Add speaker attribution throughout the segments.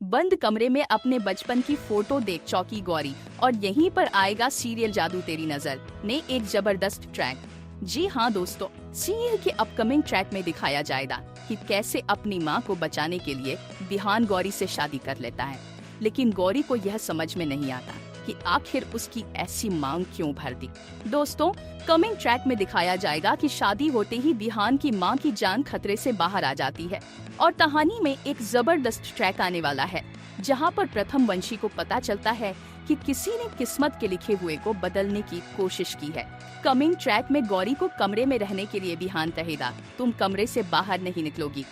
Speaker 1: बंद कमरे में अपने बचपन की फोटो देख चौंकी गौरी और यहीं पर आएगा सीरियल जादू तेरी नजर ने एक जबरदस्त ट्रैक। जी हाँ दोस्तों, सीरियल के अपकमिंग ट्रैक में दिखाया जाएगा कि कैसे अपनी मां को बचाने के लिए विहान गौरी से शादी कर लेता है, लेकिन गौरी को यह समझ में नहीं आता कि आखिर उसकी ऐसी मांग क्यों भर दी। दोस्तों, कमिंग ट्रैक में दिखाया जाएगा कि शादी होते ही विहान की मां की जान खतरे से बाहर आ जाती है और कहानी में एक जबरदस्त ट्रैक आने वाला है, जहां पर प्रथम वंशी को पता चलता है कि किसी ने किस्मत के लिखे हुए को बदलने की कोशिश की है। कमिंग ट्रैक में गौरी को कमरे में रहने के लिए विहान कहेगा, तुम कमरे से बाहर नहीं निकलोगी।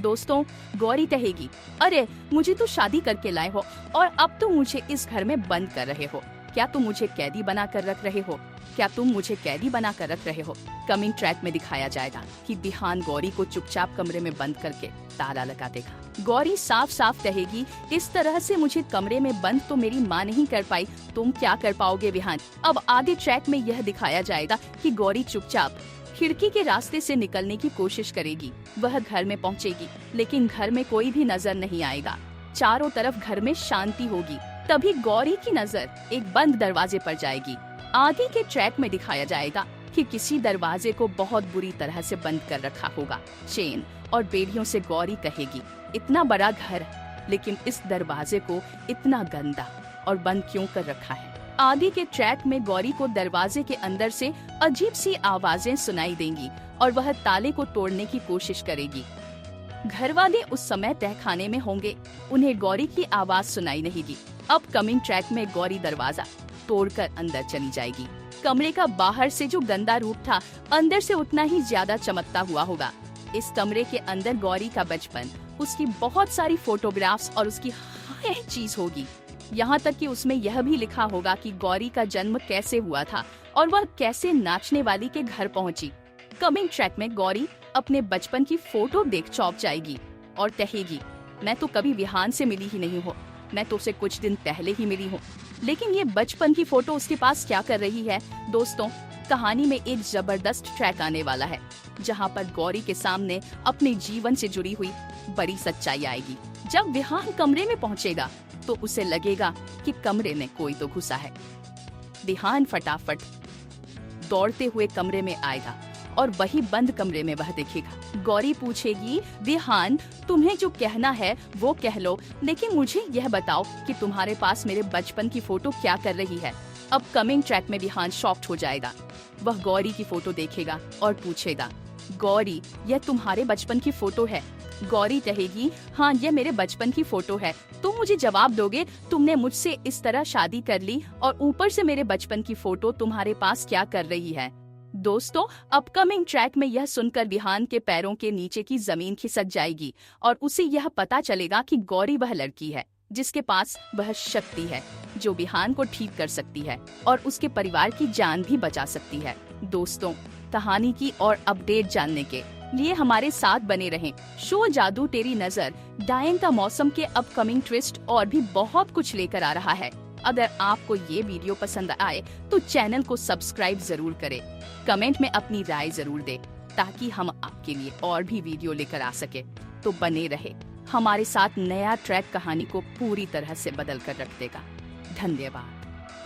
Speaker 1: दोस्तों, गौरी कहेगी, अरे मुझे तो शादी करके लाए हो और अब तुम मुझे इस घर में बंद कर रहे हो। क्या तुम मुझे कैदी बना कर रख रहे हो? क्या तुम मुझे कैदी बना कर रख रहे हो? कमिंग ट्रैक में दिखाया जाएगा कि विहान गौरी को चुपचाप कमरे में बंद करके ताला लगा देगा। गौरी साफ साफ कहेगी, इस तरह से मुझे कमरे में बंद तो मेरी माँ नहीं कर पाई, तुम क्या कर पाओगे विहान। अब आगे ट्रैक में यह दिखाया जाएगा कि गौरी चुपचाप खिड़की के रास्ते से निकलने की कोशिश करेगी। वह घर में पहुंचेगी, लेकिन घर में कोई भी नजर नहीं आएगा। चारों तरफ घर में शांति होगी। तभी गौरी की नजर एक बंद दरवाजे पर जाएगी। आगे के ट्रैक में दिखाया जाएगा कि किसी दरवाजे को बहुत बुरी तरह से बंद कर रखा होगा, चेन और बेड़ियों से। गौरी कहेगी, इतना बड़ा घर, लेकिन इस दरवाजे को इतना गंदा और बंद क्यों कर रखा है। आगे के ट्रैक में गौरी को दरवाजे के अंदर से अजीब सी आवाजें सुनाई देंगी और वह ताले को तोड़ने की कोशिश करेगी। घर वाले उस समय तहखाने में होंगे, उन्हें गौरी की आवाज सुनाई नहीं दी। अब कमिंग ट्रैक में गौरी दरवाजा तोड़कर अंदर चली जाएगी। कमरे का बाहर से जो गंदा रूप था, अंदर से उतना ही ज्यादा चमकता हुआ होगा। इस कमरे के अंदर गौरी का बचपन, उसकी बहुत सारी फोटोग्राफ्स और उसकी हर चीज होगी। यहाँ तक कि उसमें यह भी लिखा होगा कि गौरी का जन्म कैसे हुआ था और वह कैसे नाचने वाली के घर पहुँची। कमिंग ट्रैक में गौरी अपने बचपन की फोटो देख चौंक जाएगी और कहेगी, मैं तो कभी विहान से मिली ही नहीं हूँ, मैं तो उसे कुछ दिन पहले ही मिली हूँ, लेकिन ये बचपन की फोटो उसके पास क्या कर रही है। दोस्तों, कहानी में एक जबरदस्त ट्रैक आने वाला है, जहाँ पर गौरी के सामने अपने जीवन से जुड़ी हुई बड़ी सच्चाई आएगी। जब विहान कमरे में पहुँचेगा तो उसे लगेगा कि कमरे में कोई तो घुसा है। विहान फटाफट दौड़ते हुए कमरे में आएगा और वही बंद कमरे में वह देखेगा। गौरी पूछेगी, विहान तुम्हें जो कहना है वो कह लो, लेकिन मुझे यह बताओ कि तुम्हारे पास मेरे बचपन की फोटो क्या कर रही है। अब कमिंग ट्रैक में विहान शॉक्ड हो जाएगा। वह गौरी की फोटो देखेगा और पूछेगा, गौरी यह तुम्हारे बचपन की फोटो है? गौरी कहेगी, हाँ यह मेरे बचपन की फोटो है। तुम मुझे जवाब दोगे, तुमने मुझसे इस तरह शादी कर ली और ऊपर से मेरे बचपन की फोटो तुम्हारे पास क्या कर रही है। दोस्तों, अपकमिंग ट्रैक में यह सुनकर विहान के पैरों के नीचे की जमीन खिसक जाएगी और उसे यह पता चलेगा कि गौरी वह लड़की है जिसके पास वह शक्ति है जो विहान को ठीक कर सकती है और उसके परिवार की जान भी बचा सकती है। दोस्तों, कहानी की और अपडेट जानने के लिए हमारे साथ बने रहें। शो जादू तेरी नजर डायन का मौसम के अपकमिंग ट्विस्ट और भी बहुत कुछ लेकर आ रहा है। अगर आपको ये वीडियो पसंद आए तो चैनल को सब्सक्राइब जरूर करें। कमेंट में अपनी राय जरूर दें ताकि हम आपके लिए और भी वीडियो लेकर आ सके। तो बने रहे हमारे साथ, नया ट्रैक कहानी को पूरी तरह से बदल कर रख देगा। धन्यवाद।